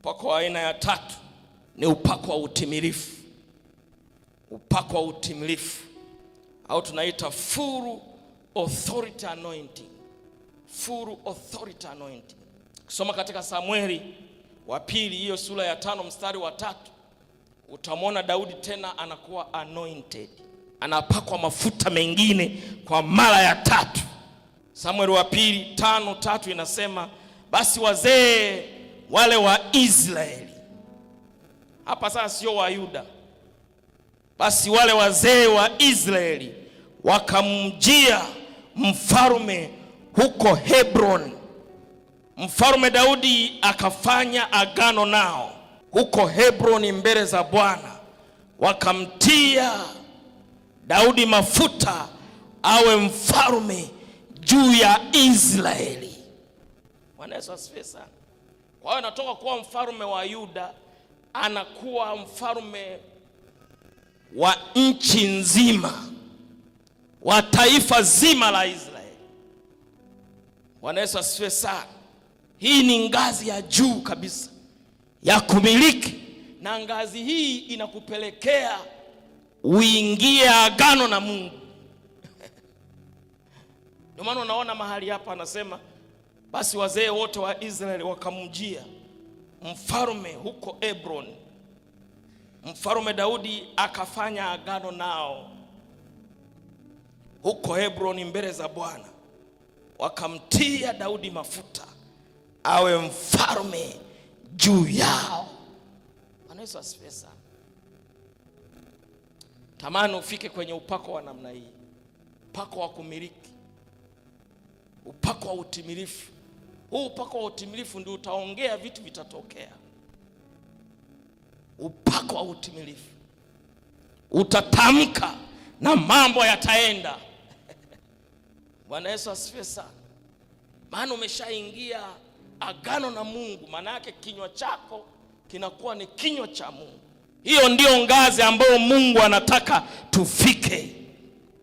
Upako wa aina ya tatu ni upako wa utimilifu. Upako wa utimilifu au tunaita full authority anointing. Full authority anointing. Kusoma katika Samueli wa pili hiyo sura ya 5 mstari wa 3, utamwona Daudi tena anakuwa anointed, anapakwa mafuta mengine kwa mara ya 3. Samueli wa pili 5:3 inasema, basi wazee wale wa Israeli, hapa sasa sio wa Yuda, basi wale wazee wa Israeli wakamjia mfalme huko Hebron. Mfalme Daudi akafanya agano nao huko Hebron mbele za Bwana, wakamtia Daudi mafuta awe mfalme juu ya Israeli. Bwana Yesu asifiwe sana. Kwa hiyo anatoka kuwa mfalme wa Yuda, anakuwa mfalme wa nchi nzima, wa taifa zima la Israeli. Bwana Yesu asifiwe sana. Hii ni ngazi ya juu kabisa ya kumiliki, na ngazi hii inakupelekea uingie agano na Mungu. Ndio maana unaona mahali hapa anasema, basi wazee wote wa Israeli wakamjia mfalme huko Hebron. Mfalme Daudi akafanya agano nao huko Hebron mbele za Bwana, wakamtia Daudi mafuta awe mfalme juu yao. Bwana Yesu asifiwe sana. Tamani ufike kwenye upako wa namna hii, upako wa kumiliki, upako wa utimilifu. Huu upako wa utimilifu ndio utaongea vitu vitatokea. Upako wa utimilifu, utatamka na mambo yataenda. Bwana Yesu asifiwe sana. Maana umeshaingia agano na Mungu, maana yake kinywa chako kinakuwa ni kinywa cha Mungu. Hiyo ndio ngazi ambayo Mungu anataka tufike.